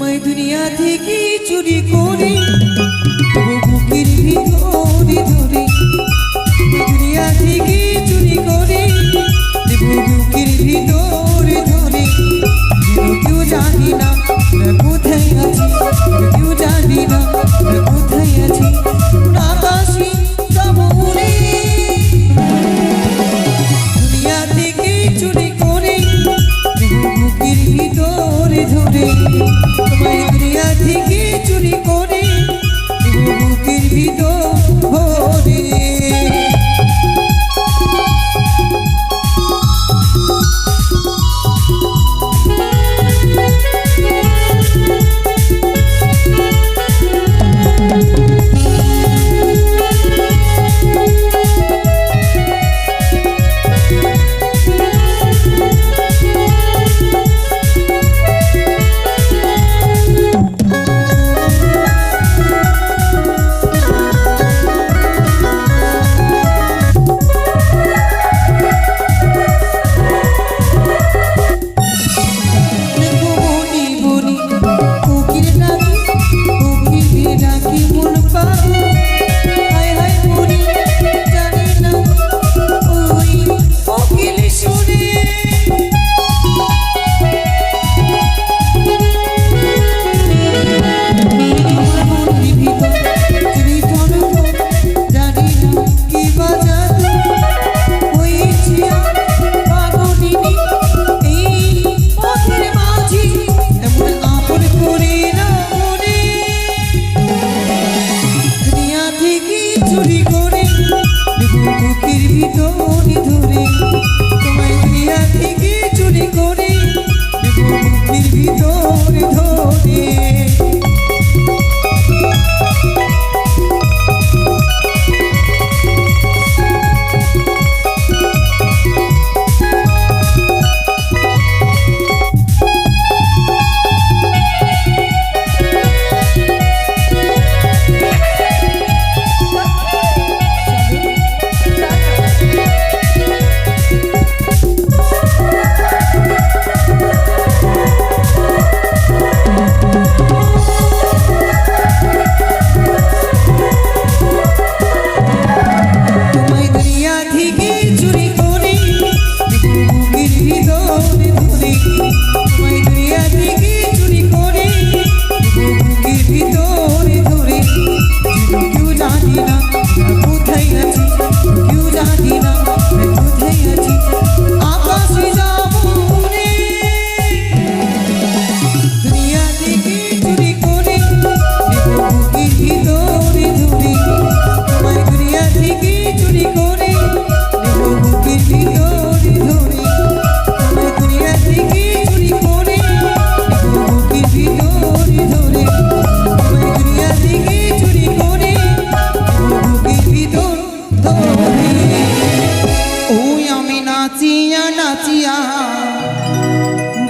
তোমায় দুনিয়া থেকে চুরি করে বুকের ভিতরে ধরে, দুনিয়া থেকে চুরি করে বুকের ভিতরে ধরে। কেউ জানি না কোথায় আছি, কেউ জানি না কোথায় আছি, আকাশে যাবো উড়ে। দুনিয়া থেকে চুরি করে বুকের ভিতরে ধরে, তোমায় দুনিয়া থেকে চুরি করে বুকের ভিতরে।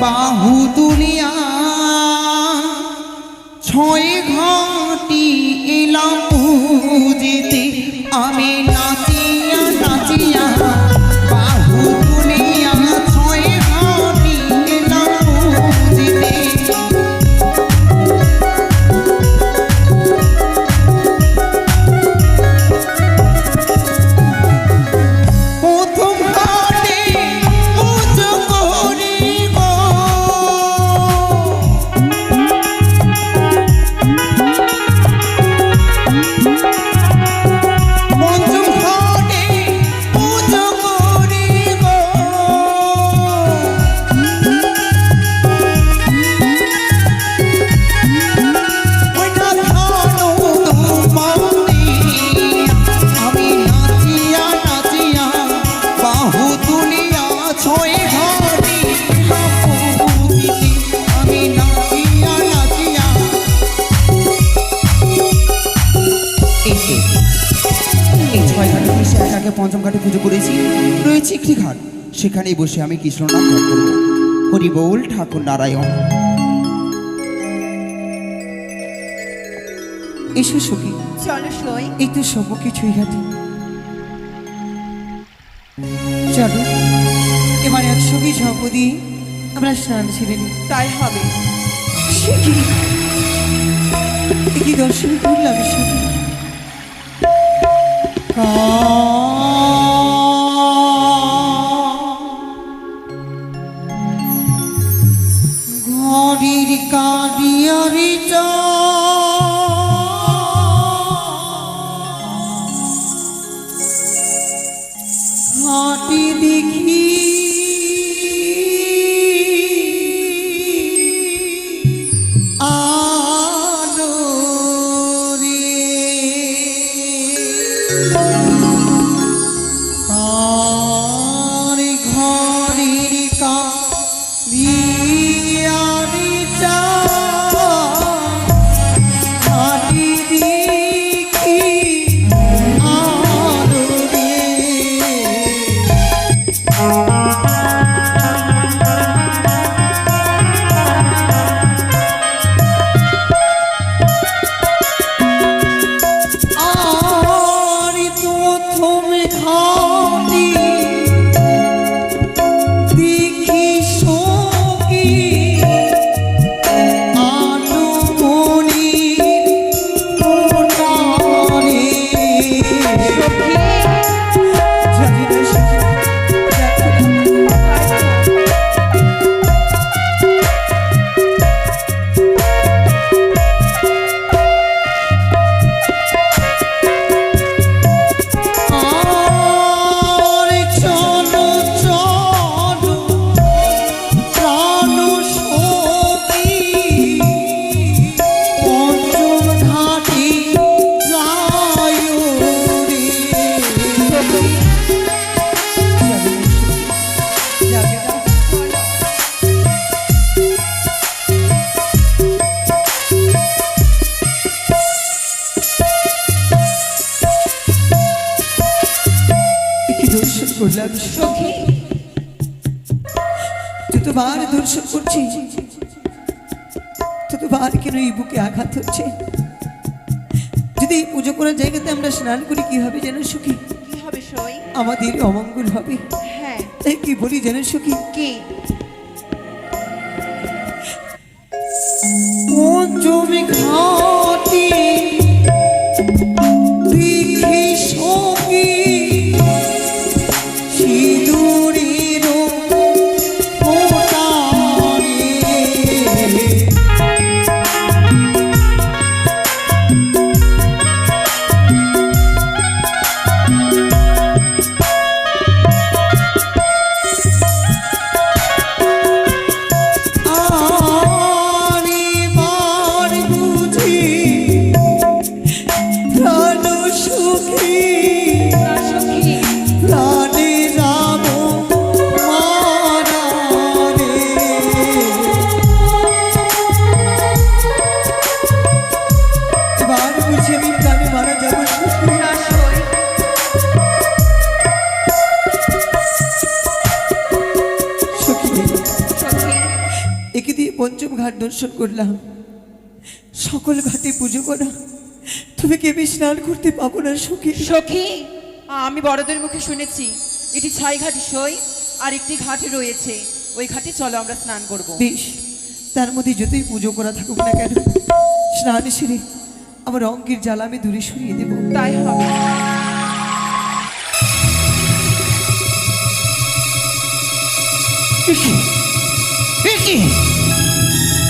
বাহু তুলিয়া ছয় ঘাটি এলাম পুজিতে, আমি নাচিয়া নাচিয়া বাহু তুলিয়া ছয় ঘাটি এলাম পুজিতে। পঞ্চম ঘাটে পুজো করেছি, রয়েছে একটি ঘাট, সেখানেই বসে আমি কৃষ্ণ নাম জপ করব। হরি বল ঠাকুর নারায়ণ। এসো সখী, চলো সই। এই তো সব কিছুই ঘাটে। চলো এবার একসঙ্গে ঝপ দিয়ে আমরা স্নান ছেড়ে নিই। তাই হবে। সে কি কি দর্শন করলাম সখী ঘড়ির কাঁদিয়ারি ঘাটি দেখি আলো রে কার ঘড়ির কাঁদিয়ারি ঘাটি দেখি আলো রে আর প্রথম ঘাটি দেখি সখী আলো মনির ফোটারে জানি না সখী আর চলো চলো প্রাণ সখী পঞ্চম ঘাটি যায় রে যাবে না কি দর্শন করলাম সখী যতবার দর্শন করছি ততবার কেন এই বুকে আঘাত হচ্ছে যদি এই পুজো করার জায়গাতে আমরা স্নান করি কি হবে যেন সখী কি হবে সই? আমাদের অমঙ্গল হবে হ্যাঁ তাই কি বলি যেন সখী কি? পঞ্চমী ঘাটি দেখি সখী সিঁদুরের ফোঁটারে আরে বার বুঝি প্রাণ সুখী না সখী প্রাণে যাব মারা রে এবার বুঝি আমি প্রাণে মারা যাব সুখী না সই সুখী সখী একে দিয়ে পঞ্চম ঘাট দর্শন করলাম সকল ঘাটে পুজো করা তুমি কে আমি স্নান করতে পাবো না সুখী সখী আমি বড়দের মুখে শুনেছি এটি ছাইঘাটি সই আর একটি ঘাটে রয়েছে ওই ঘাটে চলো আমরা স্নান করব বেশ তার মধ্যে যতই পুজো করা থাকুক না কেন স্নান সেরে আমার অঙ্কের জ্বালা আমি দূরে সরিয়ে দেবো তাই হবে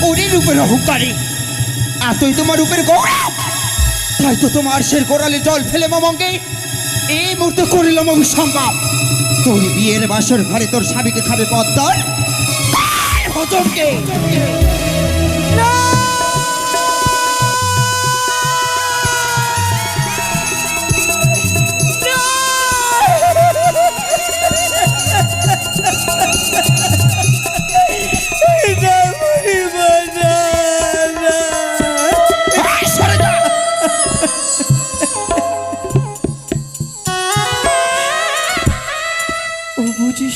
ওরে রূপের অহংকারী এতই তোমার রূপের গৌরব তাই তো তোমার শের কোরালে জল ফেলে মমঙ্গে এই মুহূর্তে করিলাম অভিসম্ভব তোর বিয়ের বাসর ঘরে তোর স্বামীকে খাবে পদ্মার হজমকে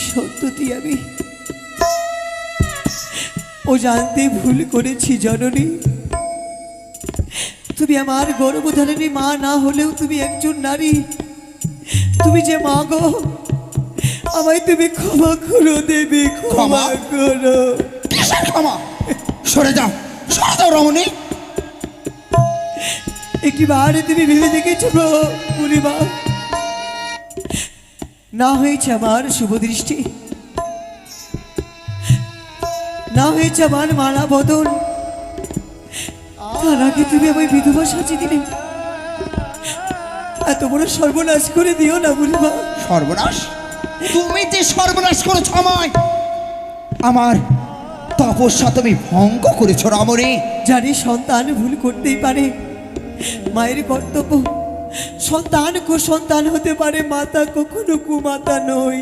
সত্যি আমি ও জানতে ভুল করেছি জননী তুমি আমার গর্ভধারিণী মা না হলেও তুমি একজন নারী তুমি যে মা গো আমায় তুমি ক্ষমা করো দেবী ক্ষমা করো কিসের ক্ষমা সরে যাও সরে যাও রমণী। একটিবার তুমি ভেবে দেখেছো বুড়িমা, না হয়েছে আমার শুভ দৃষ্টি, না হয়েছে আমার মালা বদল, তার আগে তুমি আমায় বিধবা সাজিয়ে দিলে। এত বড় সর্বনাশ করে দিও না বুড়িমা। সর্বনাশ? তুমি যে সর্বনাশ করেছ আমায়, আমার তপস্যা তুমি ভঙ্গ করেছ রমণী। জানি সন্তান ভুল করতেই পারে, মায়ের কর্তব্য। সন্তান কুসন্তান হতে পারে, মাতা কখনো কুমাতা নয়।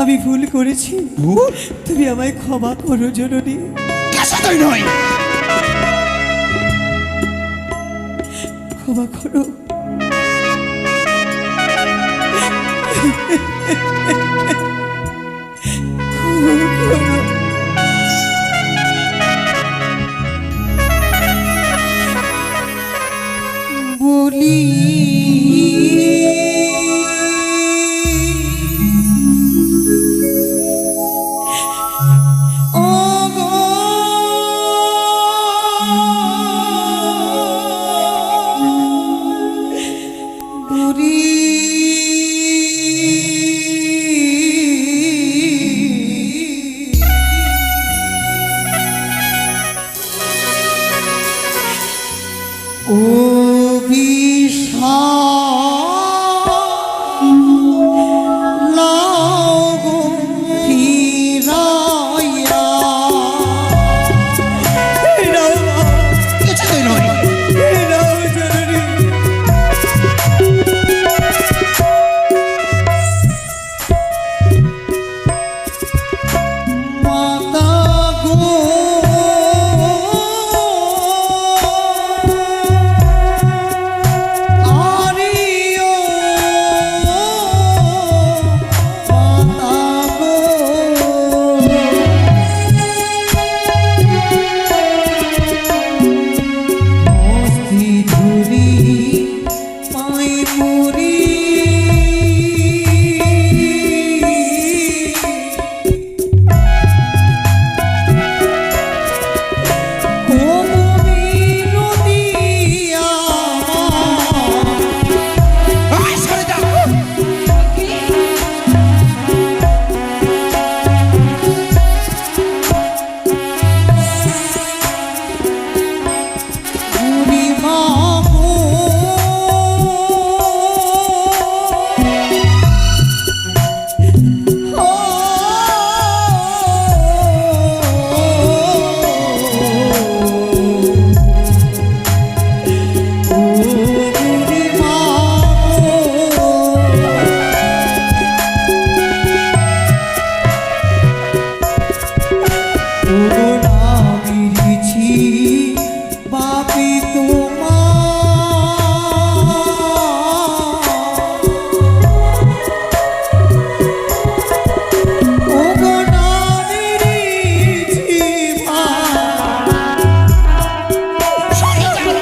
আমি ভুল করেছি, ভুল? তুমি আমায় ক্ষমা করো জননী। কিছুতেই নয়। ক্ষমা করো। ক্ষমা করো। বলি কিছুতেই নয়। সরে যাও।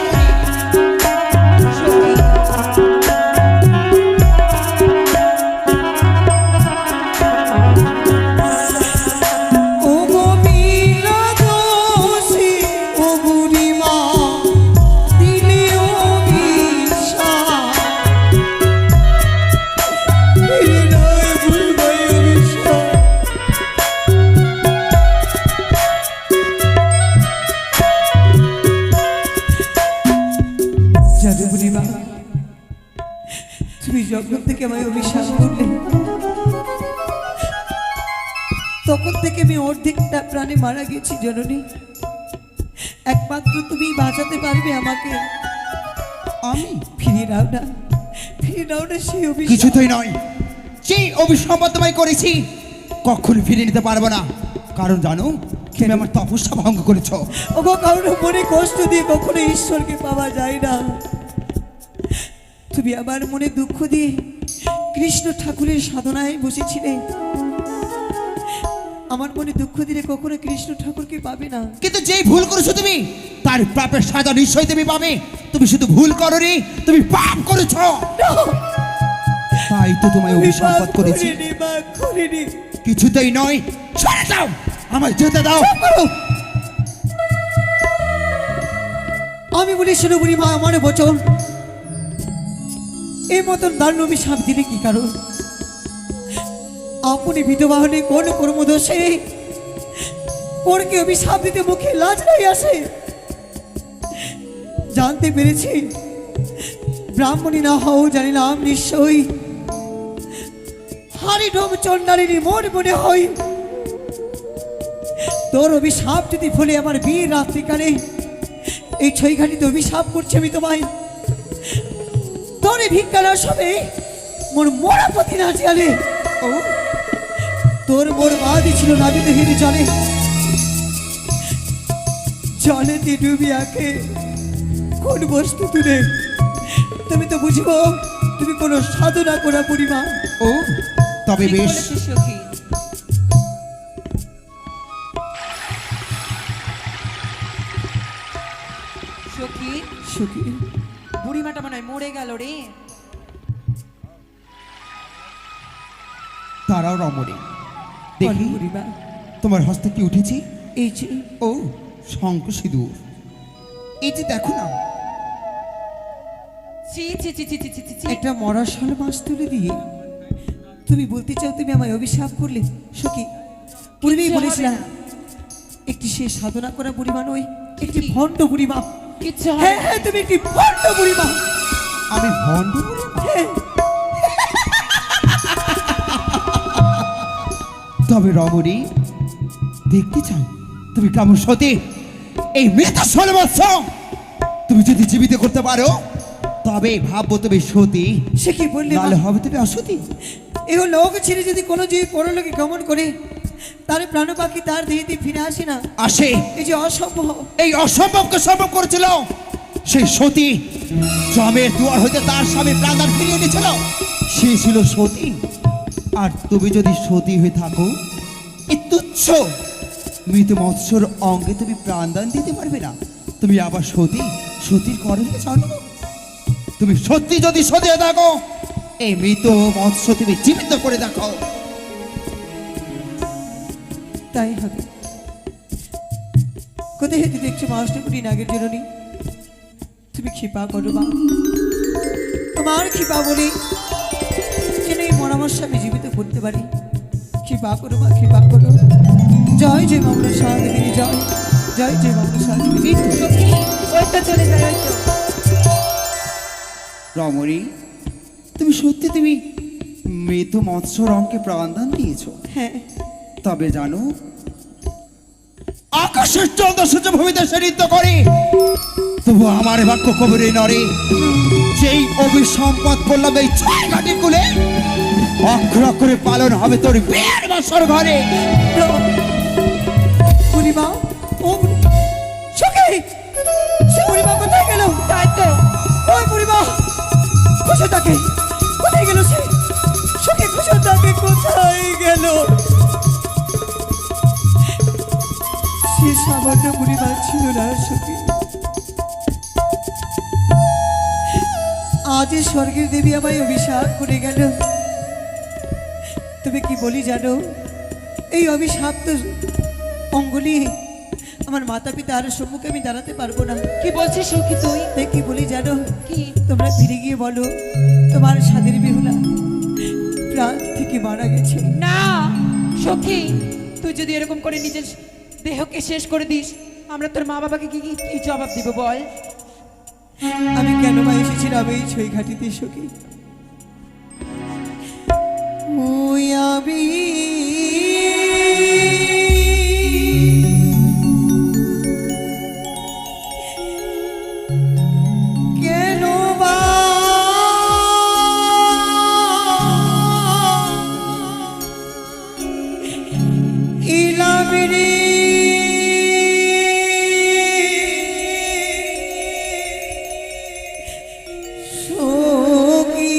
তুমি যখন থেকে আমায় অভিশাপ করলে, তখন থেকে আমি অর্ধেকটা প্রাণে মারা গেছি জননী। একমাত্র তুমি বাঁচাতে পারবে আমাকে। আমি? ফিরে নাও না, ফিরে নাও না সেই অভিশাপ। কিছুতেই নয়। সেই অভিশাপ তোমায় করেছি কখনো ফিরে নিতে পারবো না। কারণ জানো, তুমি আমার তপস্যা ভঙ্গ করেছ। ওগো, কারণ মনে কষ্ট দিয়ে কখনো ঈশ্বরকে পাওয়া যায় না। তুমি আমার মনে দুঃখ দিয়ে কৃষ্ণ ঠাকুরের সাধনায় বসেছিলে। আমার মনে দুঃখ দিলে কখনো কৃষ্ণ ঠাকুরকে পাবে না। কিন্তু যেই ভুল করেছো তুমি, তার পাপের সাজা নিশ্চয়ই তুমি পাবে। তুমি শুধু ভুল করোনি, তুমি পাপ করেছো। তাই তো তোমায় অভিশাপ করেছি। কিছুতেই নয়। সরে যাও, আমায় যেতে দাও। আমি বলি শোনো বুড়িমা, আমার বচন এই মতন দারুণ অভিশাপ দিলে কি কারণ? আপনি বিধবা হলে কোন কর্মদোষে পরকে অভিশাপ দিতে মুখে লাজ নাই আসে? জানতে পেরেছি ব্রাহ্মণী না হও জানিলাম নিশ্চয়ই হারি ঢোম চন্ডালিনী মন মনে হয়। তোর অভিশাপ যদি ফলে আমার বিয়ের রাত্রিকালে এই ছয়ঘাটিতে অভিশাপ করছে আমি তোমায়, তোর ভিক্ষার সবে মোর মরা পথে না চলে। ও তোর মোর বাদই ছিল নাবিতে হেরে চলে, জলেতে ডুবিয়াকে কোন বস্তু তুলে তুমি তো বুঝবো তুমি কোনো সাধনা করা বুড়িমা। ও তবে ঠিক বেশ, বলেছিস সখী। সখী, সুখী বুড়িমাটা মনে হয় মরে গেল রে। তারাও রমণী বলো দেখি বুড়িমা। তোমার হস্তে কি উঠেছি? এই যে ও শঙ্খ সিঁদুর, এই যে দেখো না। ছি ছি ছি ছি ছি ছি ছি ছি। একটা মরাশাল মাছ তুলে দিয়ে তুমি বলতে চাও তুমি আমায় অভিশাপ করলে? সখী পূর্বেই কিচ্ছু হবে বলেছিলাম না। একটি সে সাধনা করা বুড়িমা নয়, একটি কি? ভণ্ড বুড়িমা। কিচ্ছু হবে হ্যাঁ না। হ্যাঁ তুমি একটি ভণ্ড বুড়িমা। আমি ভণ্ড বলে? হ্যাঁ তবে রমণী দেখতে চাই তুমি কেমন সতী। এই মৃত 16 বৎসর তুমি যদি জীবিত করতে পারো তবে ভাববো তুমি সতী, সে কি বললে মা? নাহলে হবে তুমি অসতী। এহ লোক ছেড়ে যদি কোনো জীব পরলোকে গমন করে তার প্রাণ পাখি তার দেহেতে ফিরে আসে না, আসে, এই যে অসম্ভব। এই অসম্ভবকে সম্ভব করেছিল সেই সতী। জমের দুয়ার হইতে তার স্বামী প্রাণদান ফিরিয়ে এনেছিল, সে ছিল সতী। আর তুমি যদি সতী হয়ে থাকো এই তুচ্ছ মৃত মৎস্যর অঙ্গে তুমি প্রাণদান দিতে পারবে না। তুমি আবার সতী, সতীর করণে জানো। তুমি সত্যি যদি সতী হয়ে থাকো এই মৃত মৎস্য তুমি জীবিত করে দেখো। তাই হবে। কোথায় হেঁটে দেখছো মাস্টারপুরি নাগের জননী? তুমি কৃপা করো মা, তোমার কৃপা বলে যেন এই পরামর্শ আমি জীবিত করতে পারি। কৃপা করো মা, কৃপা করো। জয় জয় মঙ্গল সাহাদেবী, জয় জয় জয় মঙ্গল সাহাদেবী। সখী, ওই তো চলে যায়, ওই তো। রমণী তুমি সত্যি তুমি মৃত মৎস্য রঙকে প্রাণদান দিয়েছো। হ্যাঁ তবে জানো আকাশের চন্দ্র সূর্য ভূমিতে সে নৃত্য করে, তবু আমার বাক্য কবরে নরে। যেই অভিসম্পদ করলাম এই 6 ঘাটি কুলে অক্ষর করে পালন হবে তোর বিয়ের বছর ঘরে। বুড়িমা, ও সখী, সে বুড়িমা কোথায় গেল? তাই তো। ওই বুড়িমা, খুশো তাকে কোথায় গেল? সে সখী খুশো তাকে কোথায় গেল? সে সামান্য বুড়িমা ছিল না সখী, আজ এই স্বর্গের দেবী আমায় অভিশাপ করে গেল। তুমি কি বলি জানো? এই অভিশাপ তো অঙ্গলি আমার মাতা পিতার সম্মুখে আমি দাঁড়াতে পারবো না। কি বলছিস সখী তুই? তাই কি বলি জানো? কি? তোমরা ফিরে গিয়ে বলো তোমার স্বাদের বেহুলা প্রাণ থেকে মারা গেছে। না সখী, তুই যদি এরকম করে নিজের দেহকে শেষ করে দিস, আমরা তোর মা বাবাকে কি কি কি জবাব দিব বল? আমি কেন বা এসেছিলাম এই ছয় ঘাটিতে সখী? ওই আমি কেন বা ইলামিনী সখী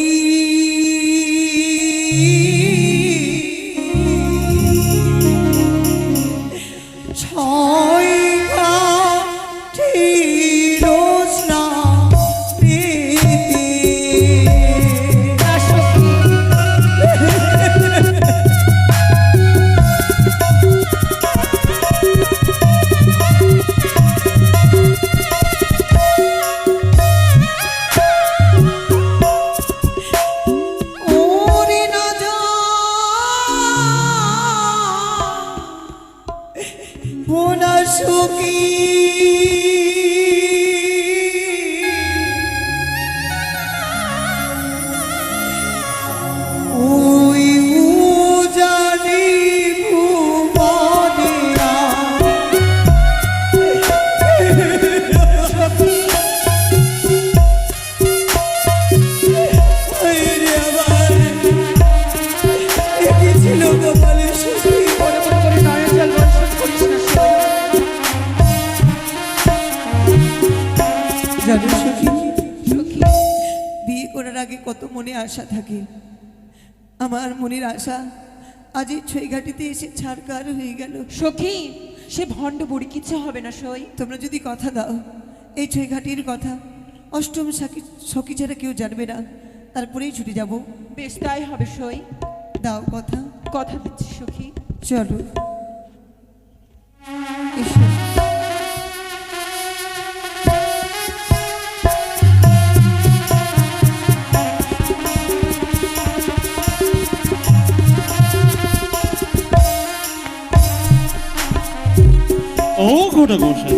জানো সখী, সখী বিয়ে করার আগে কত মনে আশা থাকে। আমার মনের আশা আজ এই ছইঘাটিতে এসে ছাড়কার হয়ে গেল। সখী সে ভণ্ড বুড়ি কিচ্ছু হবে না সই। তোমরা যদি কথা দাও এই ছইঘাটির কথা অষ্টম সখী ছাড়া কেউ জানবে না, তারপরেই ছুটে যাব। বেশ তাই হবে সই। দাও কথা। কথা দিচ্ছি সখী। চলো এসো। ও ঘটা গোসাই,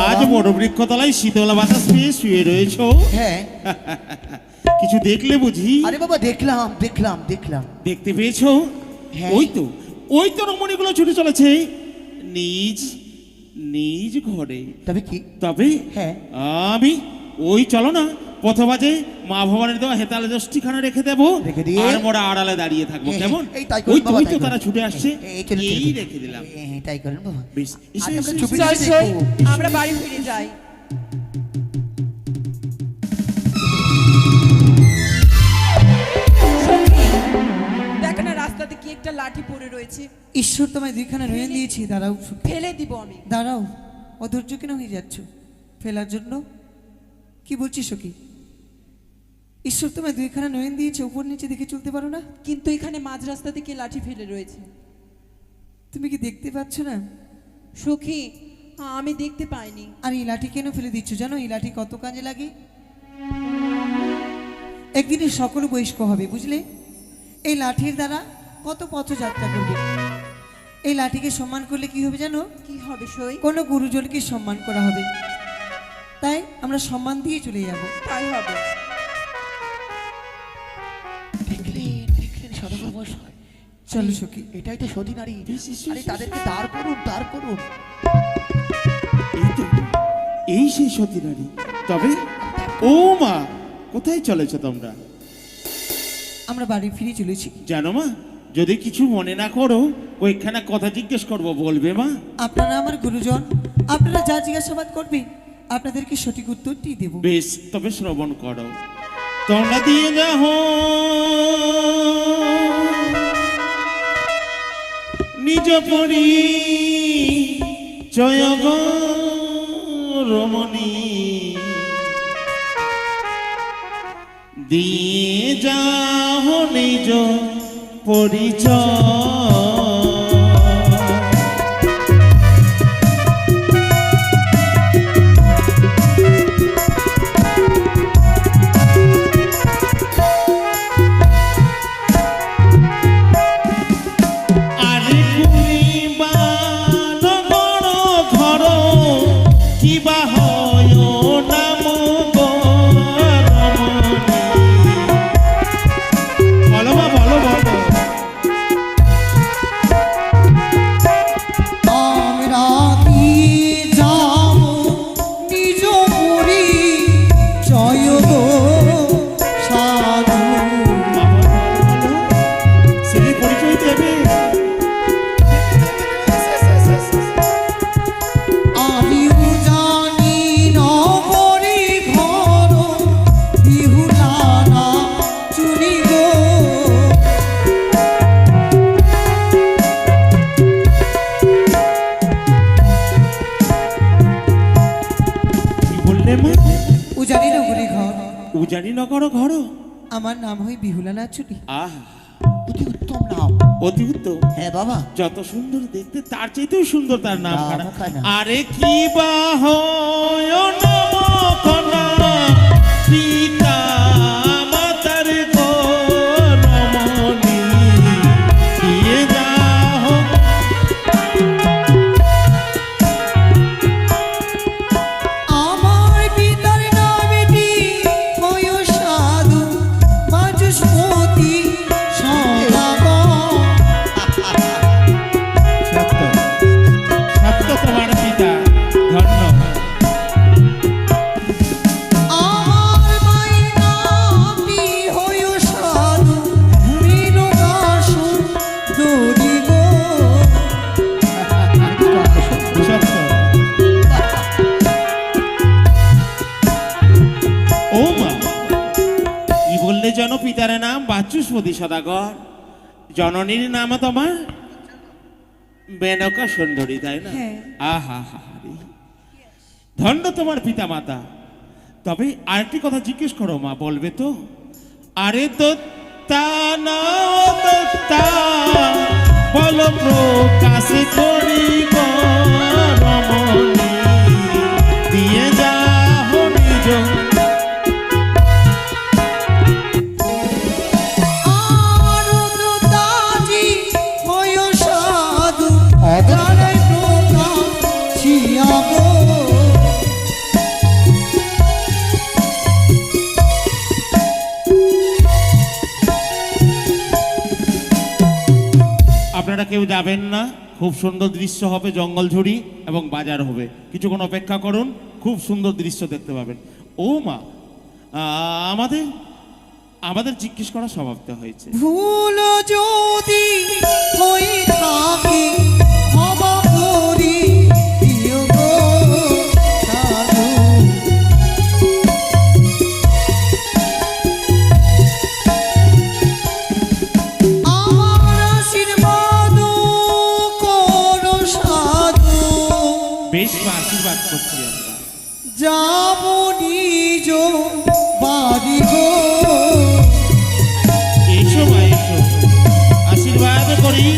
আজ বড় বৃক্ষতলায় শীতলা বাতাস পেয়ে শুয়ে রয়েছ। হ্যাঁ কিছু দেখলে বুঝি? আরে বাবা দেখলাম দেখলাম দেখলাম। দেখতে পেয়েছো? হ্যাঁ। ওই তো রমণীগুলো ছুটে চলেছে নিজ নিজ ঘরে। তবে হ্যাঁ। আমি ওই চলো না পথবাজে মা ভবানীর দেওয়া হেতালে দশটিখানা রেখে দেবো, রেখে দিয়ে? আর মোরা আড়ালে দাঁড়িয়ে থাকবো। হ্যাঁ, কেমন? এই তাই করুন ওই তো বাবা, ওই তাই তো করুন। তারা ছুটে আসছে, চলুন, এই চলুন। রেখে দিলাম। হ্যাঁ তাই করেন বাবা। বেশ, এসো, আজ এসো, আমরা এসো। চুপি চল চুপি সই, দেখবো। আমরা বাড়ি ফিরে যাই। সখী, দেখো না রাস্তাতে কি একটা লাঠি পড়ে রয়েছে। ঈশ্বর তোমায় দুইখানা নয়ন দিয়েছি, দাঁড়াও সখী। ফেলে দিব আমি। দাঁড়াও, অধৈর্য কেন হয়ে যাচ্ছ ফেলার জন্য? কি বলছিস সখী? ঈশ্বর তোমায় দুইখানা নয়ন দিয়েছে, উপর নিচে দেখে চলতে পারো না? কিন্তু এখানে মাঝ রাস্তাতে কে লাঠি ফেলে রয়েছে। তুমি কি দেখতে পাচ্ছ না? সখী আমি দেখতে পাইনি। আর এই লাঠি কেন ফেলে দিচ্ছ জানো? এই লাঠি কত কাজে লাগে। একদিনে সকল বয়স্ক হবে, বুঝলে? এই লাঠির দ্বারা কত পথযাত্রা করবে। এই লাঠিকে সম্মান করলে কি হবে জানো? কি হবে সই? কোনো গুরুজনকে সম্মান করা হবে। তাই আমরা সম্মান দিয়ে চলে যাব। তাই হবে। দেখলেন দেখলেন সদাগর মশাই, চলো সখী। এটাই তো সতী নারী। আরে তাদেরকে দাঁড় করুন দাঁড় করুন। এই তো এই সেই সতী নারী। তবে ও মা, কোথায় চলেছ তোমরা? আমরা বাড়ি ফিরে চলেছি। জানো মা, যদি কিছু মনে না করো ওইখানে কথা জিজ্ঞেস করবো, বলবে মা? আপনারা আমার গুরুজন, আপনারা যা জিজ্ঞাসাবাদ করবেন আপনাদেরকে সঠিক উত্তরটি দেব। বেশ, তবে শ্রবণ করো। তোমরা দিয়ে যাহ নিজ পরি জয় গো রমণী, দিয়ে যাহ নিজ পরিচয়। আরে কুড়িবা নগর ঘর কিবা হয় নাম গো রমণী। বলো মা, বলো বলো। আমরা কি যাব নিজ পুরী জয় গো সাধু। সেই পরিচয় দেবে। আমিও জানি নগরী ঘর বিহুলানা চুরি গো। কি বললে মা? উজানি নগরী ঘর। উজানি নগর ঘর। আমার নাম হয় বিহুলানা চুরি। আহ, অতি উত্তম নাম। অতি উত্তম। হ্যাঁ বাবা। যত সুন্দর দেখতে তার চাইতেও সুন্দর তার নাম খানা। নাম খানা। আরে কি বা হয় নামখানা পিতা মাতার গো রমণী, দিয়ে যাহ আমার পিতার নামটি হয় সাধু বাচস্পতি সদাগর। সত্য সত্য তোমার পিতা ধন্য। চতুষ্পদী সদাগর, জননীর নাম তোমার মেনকা সুন্দরী, তাই না? হ্যাঁ। আহা হা ধন্য তোমার পিতা মাতা। তবে আরেকটি কথা জিজ্ঞেস করো মা, বলবে তো? আরে তো তা না তা বল প্রকাশ করি রমণী, দিয়ে যা নিজ আপনারা কেউ যাবেন না, খুব সুন্দর দৃশ্য হবে, জঙ্গল ঝুড়ি এবং বাজার হবে, কিছুক্ষণ অপেক্ষা করুন, খুব সুন্দর দৃশ্য দেখতে পাবেন। ও মা, আমাদের আমাদের জিজ্ঞেস করা সমাপ্ত হয়েছে। ভুল যদি হয়ে থাকে ক্ষমা করি দিও গো সাধু। আমার আশীর্বাদ করো সাধু। বেশ মা, আশীর্বাদ করছি আমরা। যাব নিজ বাড়ি গো। এসো মা, এসো, আশীর্বাদ করি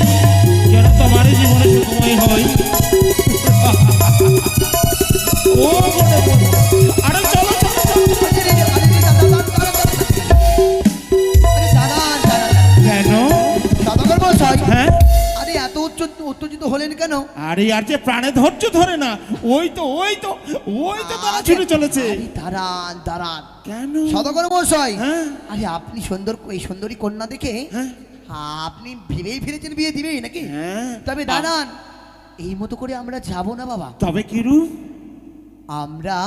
যেন তোমার জীবনে সুখময় হয়। ও বলে বলে, আরে চলো চলো চলো। কেন? হ্যাঁ, আরে এত উত্তেজিত হলেন কেন? আরে আর যে প্রাণে ধৈর্য ধরে না, ওই তো তারা ছুটে চলেছে। আরে দাঁড়ান দাঁড়ান, কেন? সদাগর মশাই, হ্যাঁ। আরে আপনি এই সুন্দরী কন্যা দেখে হ্যাঁ। আপনি ভেবেই ফিরেছেন বিয়ে দিবেই নাকি? হ্যাঁ। তবে দাঁড়ান, এই মতো করে আমরা যাব না বাবা। তবে কি রূপ? আমরা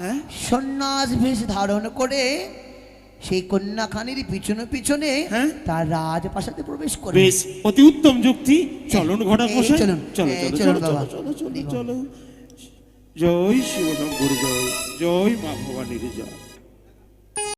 হ্যাঁ। সন্ন্যাস বেশ ধারণ করে সেই কন্যাখানির পিছনে পিছনে হ্যাঁ। তার রাজপ্রাসাদে প্রবেশ করব। বেশ, অতি উত্তম যুক্তি। চলুন ঘটক মশাই, চলুন। চলো চলো চলুন চলো বাবা। চলো চলো চলো চলো। জয় শিব শঙ্কর, জয় জয় মা ভবানীর জয়।